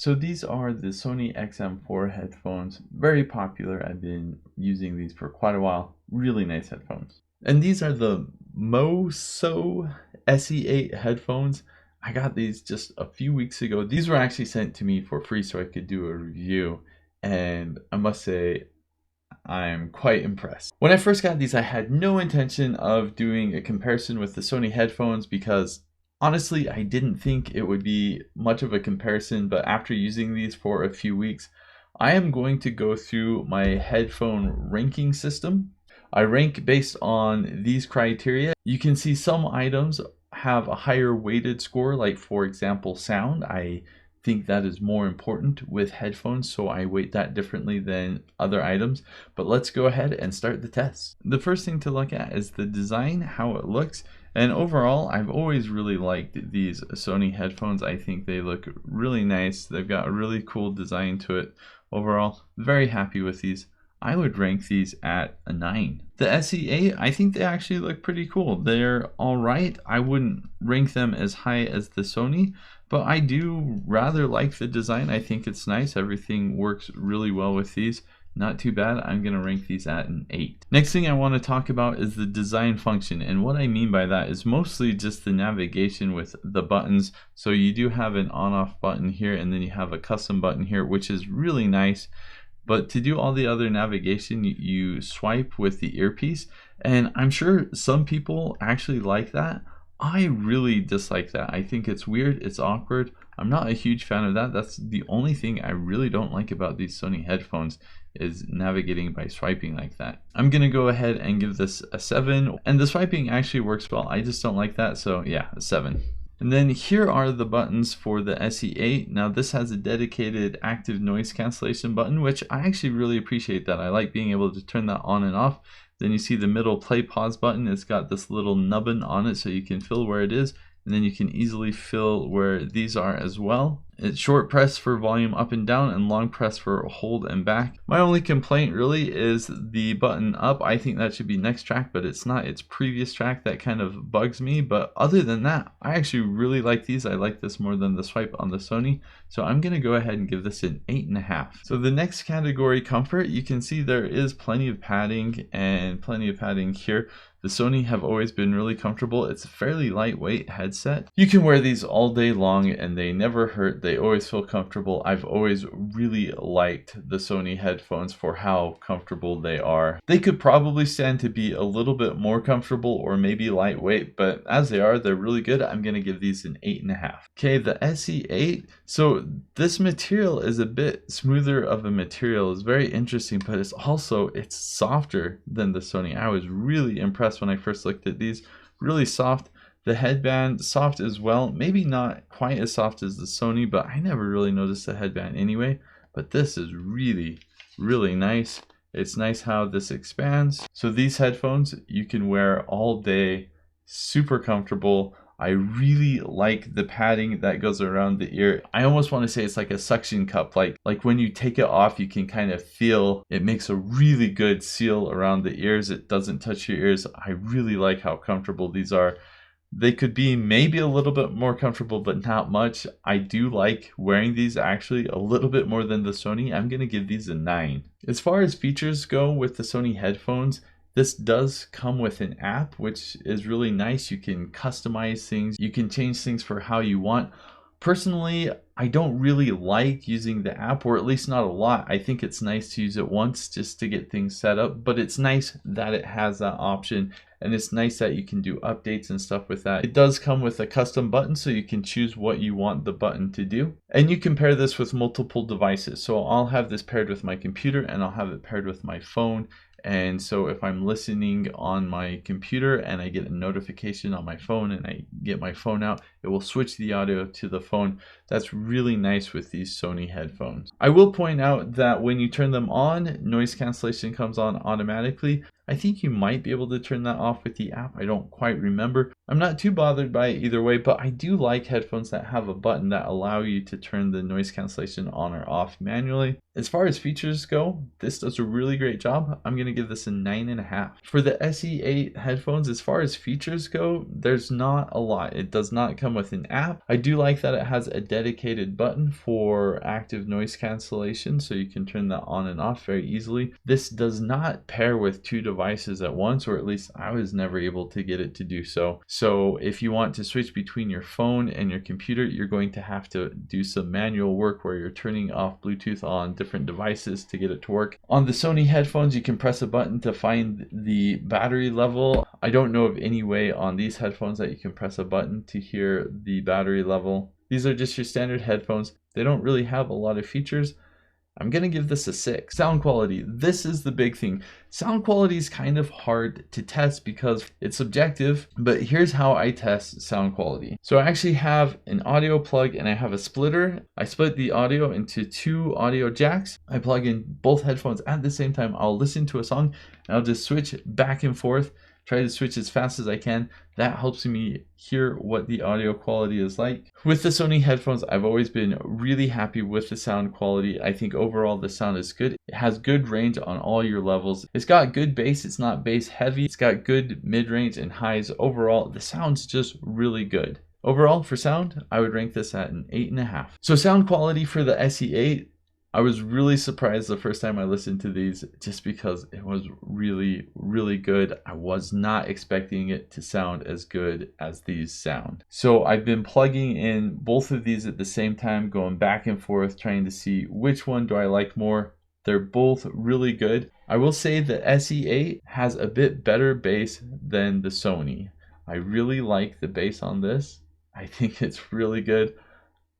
So these are the Sony XM4 headphones, very popular. I've been using these for quite a while. Really nice headphones. And these are the MOVSSOU SE8 headphones. I got these just a few weeks ago. These were actually sent to me for free so I could do a review, and I must say I'm quite impressed. When I first got these, I had no intention of doing a comparison with the Sony headphones because honestly, I didn't think it would be much of a comparison, but after using these for a few weeks, I am going to go through my headphone ranking system. I rank based on these criteria. You can see some items have a higher weighted score, like for example, sound. I think that is more important with headphones, so I weight that differently than other items. But let's go ahead and start the test. The first thing to look at is the design, how it looks. And overall, I've always really liked these Sony headphones. I think they look really nice. They've got a really cool design to it. Overall, very happy with these. I would rank these at a 9. The SE8, I think they actually look pretty cool. They're alright. I wouldn't rank them as high as the Sony, but I do rather like the design. I think it's nice. Everything works really well with these. Not too bad. I'm going to rank these at an 8. Next thing I want to talk about is the design function. And what I mean by that is mostly just the navigation with the buttons. So you do have an on-off button here, and then you have a custom button here, which is really nice. But to do all the other navigation, you swipe with the earpiece. And I'm sure some people actually like that. I really dislike that. I think it's weird, it's awkward. I'm not a huge fan of that. That's the only thing I really don't like about these Sony headphones, is navigating by swiping like that. I'm gonna go ahead and give this a 7, and the swiping actually works well. I just don't like that, so yeah, a 7. And then here are the buttons for the SE8. Now this has a dedicated active noise cancellation button, which I actually really appreciate that. I like being able to turn that on and off. Then you see the middle play pause button. It's got this little nubbin on it so you can feel where it is. And then you can easily feel where these are as well. It's short press for volume up and down, and long press for hold and back. My only complaint really is the button up. I think that should be next track, but it's not. It's previous track. That kind of bugs me. But other than that, I actually really like these. I like this more than the swipe on the Sony. So I'm going to go ahead and give this an 8.5. So the next category, comfort, you can see there is plenty of padding and plenty of padding here. The Sony have always been really comfortable. It's a fairly lightweight headset. You can wear these all day long and they never hurt. They always feel comfortable. I've always really liked the Sony headphones for how comfortable they are. They could probably stand to be a little bit more comfortable or maybe lightweight, but as they are, they're really good. I'm going to give these an 8.5. Okay, the SE8. So this material is a bit smoother of a material. It's very interesting, but it's softer than the Sony. I was really impressed when I first looked at these. Really soft. The headband, soft as well. Maybe not quite as soft as the Sony, but I never really noticed the headband anyway. But this is really, really nice. It's nice how this expands. So these headphones you can wear all day. Super comfortable. I really like the padding that goes around the ear. I almost want to say it's like a suction cup. Like when you take it off, you can kind of feel it makes a really good seal around the ears. It doesn't touch your ears. I really like how comfortable these are. They could be maybe a little bit more comfortable, but not much. I do like wearing these actually a little bit more than the Sony. I'm going to give these a 9. As far as features go with the Sony headphones, this does come with an app, which is really nice. You can customize things. You can change things for how you want. Personally, I don't really like using the app, or at least not a lot. I think it's nice to use it once just to get things set up, but it's nice that it has that option, and it's nice that you can do updates and stuff with that. It does come with a custom button, so you can choose what you want the button to do. And you can pair this with multiple devices. So I'll have this paired with my computer, and I'll have it paired with my phone. And so if I'm listening on my computer and I get a notification on my phone and I get my phone out, it will switch the audio to the phone. That's really nice with these Sony headphones. I will point out that when you turn them on, noise cancellation comes on automatically. I think you might be able to turn that off with the app. I don't quite remember. I'm not too bothered by it either way, but I do like headphones that have a button that allow you to turn the noise cancellation on or off manually. As far as features go, this does a really great job. I'm going to give this a 9.5. For the SE8 headphones, as far as features go, there's not a lot. It does not come with an app. I do like that it has a dedicated button for active noise cancellation, so you can turn that on and off very easily. This does not pair with two devices at once, or at least I was never able to get it to do so. So if you want to switch between your phone and your computer, you're going to have to do some manual work where you're turning off Bluetooth on different devices to get it to work. On the Sony headphones, you can press a button to find the battery level. I don't know of any way on these headphones that you can press a button to hear the battery level. These are just your standard headphones. They don't really have a lot of features. I'm going to give this a 6. Sound quality. This is the big thing. Sound quality is kind of hard to test because it's subjective, but here's how I test sound quality. So I actually have an audio plug and I have a splitter. I split the audio into 2 audio jacks. I plug in both headphones at the same time. I'll listen to a song and I'll just switch back and forth. Try to switch as fast as I can. That helps me hear what the audio quality is like. With the Sony headphones, I've always been really happy with the sound quality. I think overall the sound is good. It has good range on all your levels. It's got good bass. It's not bass heavy. It's got good mid-range and highs. Overall, the sound's just really good. Overall, for sound, I would rank this at an 8.5. So sound quality for the SE8, I was really surprised the first time I listened to these just because it was really, really good. I was not expecting it to sound as good as these sound. So I've been plugging in both of these at the same time, going back and forth, trying to see which one do I like more. They're both really good. I will say the SE8 has a bit better bass than the Sony. I really like the bass on this. I think it's really good.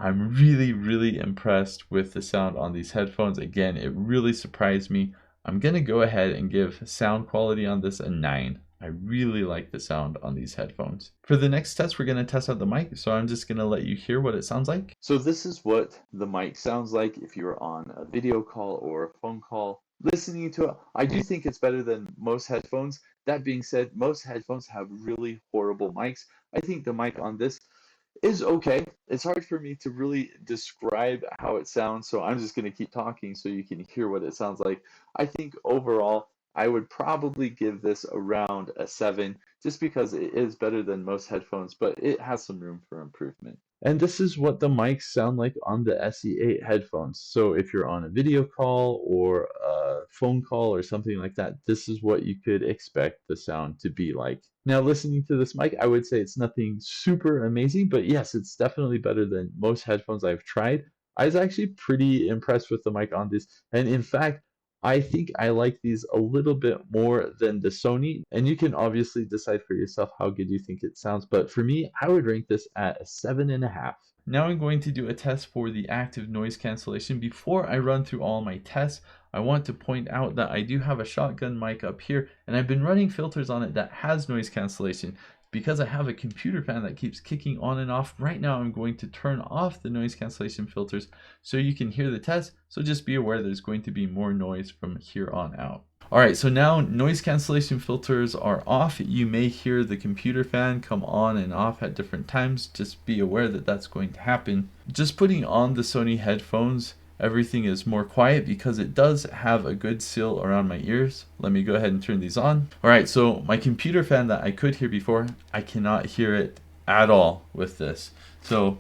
I'm really, really impressed with the sound on these headphones. Again, it really surprised me. I'm going to go ahead and give sound quality on this a 9. I really like the sound on these headphones. For the next test, we're going to test out the mic, so I'm just going to let you hear what it sounds like. So this is what the mic sounds like if you're on a video call or a phone call. Listening to it, I do think it's better than most headphones. That being said, most headphones have really horrible mics. I think the mic on this is okay. It's hard for me to really describe how it sounds, so I'm just going to keep talking so you can hear what it sounds like. I think overall, I would probably give this around a 7, just because it is better than most headphones, but it has some room for improvement. And this is what the mics sound like on the SE8 headphones. So if you're on a video call or a phone call or something like that, this is what you could expect the sound to be like. Now, listening to this mic, I would say it's nothing super amazing, but yes, it's definitely better than most headphones I've tried. I was actually pretty impressed with the mic on this. And in fact, I think I like these a little bit more than the Sony, and you can obviously decide for yourself how good you think it sounds, but for me, I would rank this at a 7.5. Now I'm going to do a test for the active noise cancellation. Before I run through all my tests, I want to point out that I do have a shotgun mic up here, and I've been running filters on it that has noise cancellation. Because I have a computer fan that keeps kicking on and off, right now I'm going to turn off the noise cancellation filters so you can hear the test. So just be aware there's going to be more noise from here on out. Alright, so now noise cancellation filters are off. You may hear the computer fan come on and off at different times. Just be aware that that's going to happen. Just putting on the Sony headphones, everything is more quiet because it does have a good seal around my ears. Let me go ahead and turn these on. All right, so my computer fan that I could hear before, I cannot hear it at all with this. So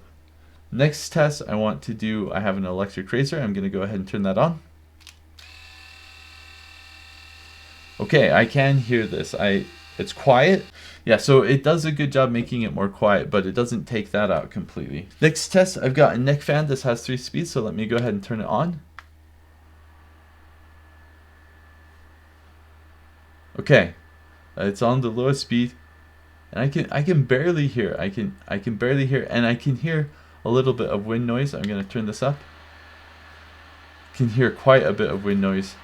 next test I want to do, I have an electric razor. I'm gonna go ahead and turn that on. Okay, I can hear this. It's quiet. Yeah, so it does a good job making it more quiet, but it doesn't take that out completely. Next test, I've got a neck fan. This has 3 speeds, so let me go ahead and turn it on. Okay, it's on the lowest speed, and I can barely hear. I can barely hear, and I can hear a little bit of wind noise. I'm gonna turn this up. Can hear quite a bit of wind noise.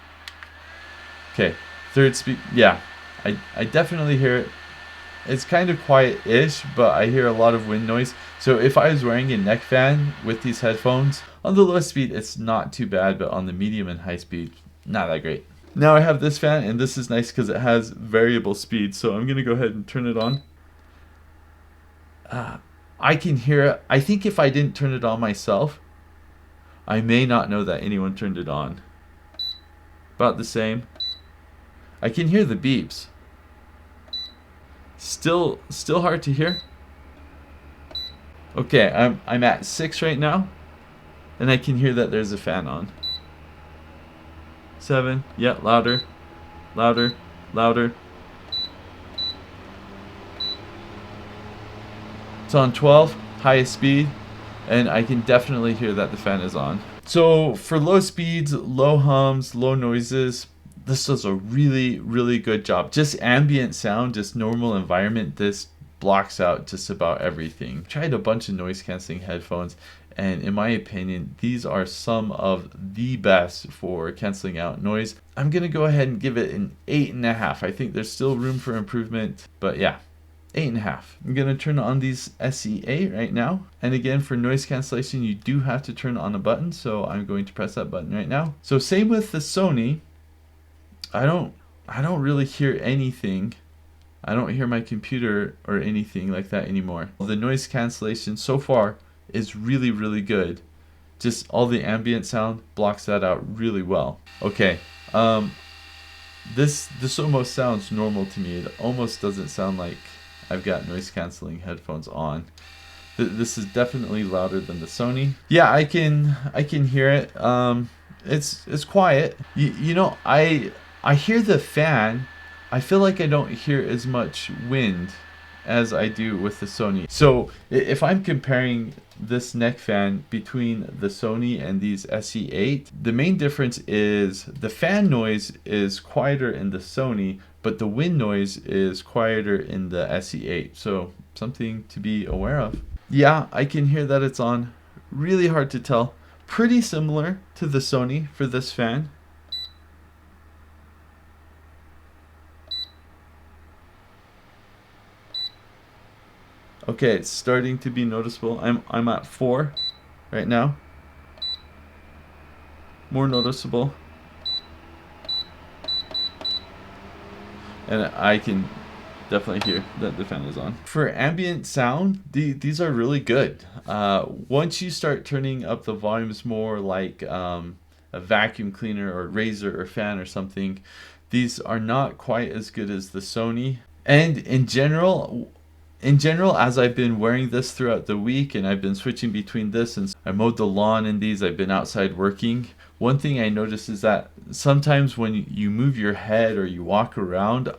Okay, 3rd speed. Yeah, I definitely hear it. It's kind of quiet-ish, but I hear a lot of wind noise. So if I was wearing a neck fan with these headphones, on the lowest speed, it's not too bad, but on the medium and high speed, not that great. Now I have this fan, and this is nice because it has variable speed. So I'm going to go ahead and turn it on. I can hear it. I think if I didn't turn it on myself, I may not know that anyone turned it on. About the same. I can hear the beeps. Still hard to hear. Okay, I'm at 6 right now, and I can hear that there's a fan on. 7, yeah, louder, louder, louder. It's on 12, highest speed, and I can definitely hear that the fan is on. So for low speeds, low hums, low noises, this does a really, really good job. Just ambient sound, just normal environment, this blocks out just about everything. Tried a bunch of noise cancelling headphones, and in my opinion, these are some of the best for canceling out noise. I'm gonna go ahead and give it an 8.5. I think there's still room for improvement, but yeah, 8.5. I'm gonna turn on these SE8 right now. And again, for noise cancellation, you do have to turn on a button. So I'm going to press that button right now. So same with the Sony. I don't really hear anything. I don't hear my computer or anything like that anymore. The noise cancellation so far is really, really good. Just all the ambient sound blocks that out really well. Okay, this almost sounds normal to me. It almost doesn't sound like I've got noise cancelling headphones on. This is definitely louder than the Sony. Yeah, I can hear it. It's quiet. You know, I hear the fan. I feel like I don't hear as much wind as I do with the Sony. So if I'm comparing this neck fan between the Sony and these SE8, the main difference is the fan noise is quieter in the Sony, but the wind noise is quieter in the SE8. So something to be aware of. Yeah, I can hear that it's on. Really hard to tell. Pretty similar to the Sony for this fan. Okay, it's starting to be noticeable. I'm at 4 right now. More noticeable. And I can definitely hear that the fan is on. For ambient sound, these are really good. Once you start turning up the volumes more, like a vacuum cleaner or razor or fan or something, these are not quite as good as the Sony. And in general, as I've been wearing this throughout the week, and I've been switching between this and I mowed the lawn in these, I've been outside working. One thing I notice is that sometimes when you move your head or you walk around,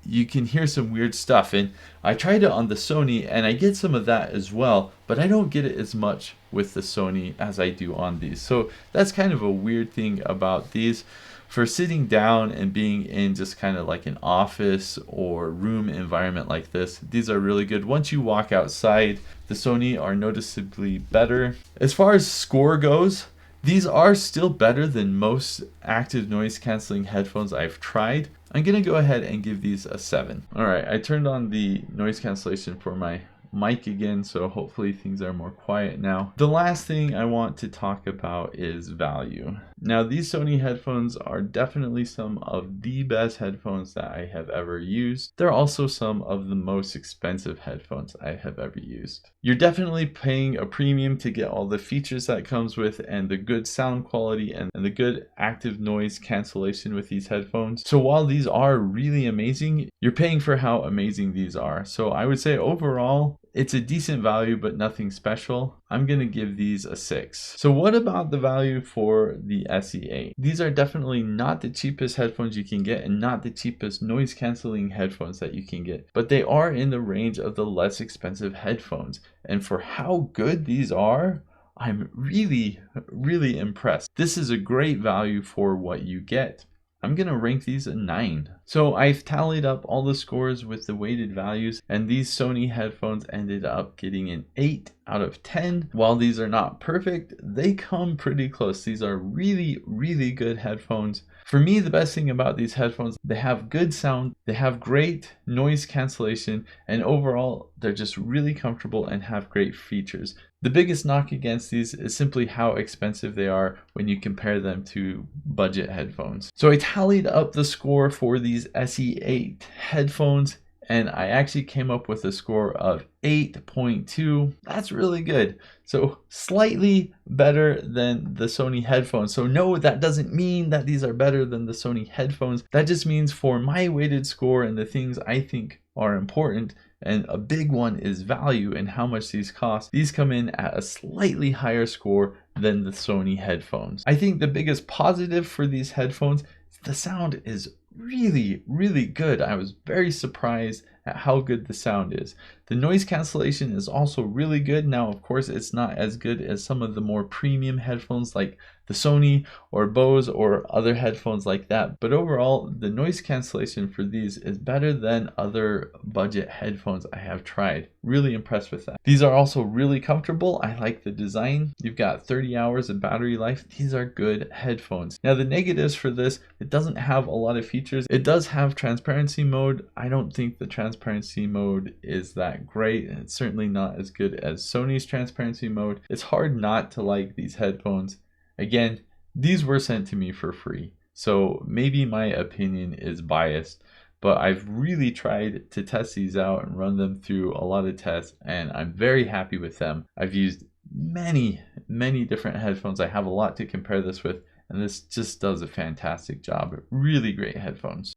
you can hear some weird stuff. And I tried it on the Sony and I get some of that as well, but I don't get it as much with the Sony as I do on these. So that's kind of a weird thing about these. For sitting down and being in just kind of like an office or room environment like this, these are really good. Once you walk outside, the Sony are noticeably better. As far as score goes, these are still better than most active noise cancelling headphones I've tried. I'm gonna go ahead and give these a 7. All right, I turned on the noise cancellation for my mic again, so hopefully things are more quiet now. The last thing I want to talk about is value. Now, these Sony headphones are definitely some of the best headphones that I have ever used. They're also some of the most expensive headphones I have ever used. You're definitely paying a premium to get all the features that comes with and the good sound quality and the good active noise cancellation with these headphones. So while these are really amazing, you're paying for how amazing these are. So I would say overall, it's a decent value, but nothing special. I'm gonna give these a 6. So what about the value for the SE8? These are definitely not the cheapest headphones you can get and not the cheapest noise canceling headphones that you can get, but they are in the range of the less expensive headphones. And for how good these are, I'm really, impressed. This is a great value for what you get. I'm gonna rank these a 9. So I've tallied up all the scores with the weighted values, and these Sony headphones ended up getting an 8 out of 10. While these are not perfect, they come pretty close. These are really, really good headphones. For me, the best thing about these headphones, they have good sound, they have great noise cancellation, and overall, they're just really comfortable and have great features. The biggest knock against these is simply how expensive they are when you compare them to budget headphones. So I tallied up the score for these SE8 headphones, and I actually came up with a score of 8.2. That's really good. So slightly better than the Sony headphones. So no, that doesn't mean that these are better than the Sony headphones. That just means for my weighted score and the things I think are important, and a big one is value and how much these cost, these come in at a slightly higher score than the Sony headphones. I think the biggest positive for these headphones, the sound is really, really good. I was very surprised at how good the sound is. The noise cancellation is also really good. Now, of course, it's not as good as some of the more premium headphones like the Sony or Bose or other headphones like that. But overall, the noise cancellation for these is better than other budget headphones I have tried. Really impressed with that. These are also really comfortable. I like the design. You've got 30 hours of battery life. These are good headphones. Now, the negatives for this, it doesn't have a lot of features. It does have transparency mode. I don't think the transparency mode is that great. It's certainly not as good as Sony's transparency mode. It's hard not to like these headphones. Again, these were sent to me for free, so maybe my opinion is biased, but I've really tried to test these out and run them through a lot of tests, and I'm very happy with them. I've used many different headphones. I have a lot to compare this with, and this just does a fantastic job. Really great headphones.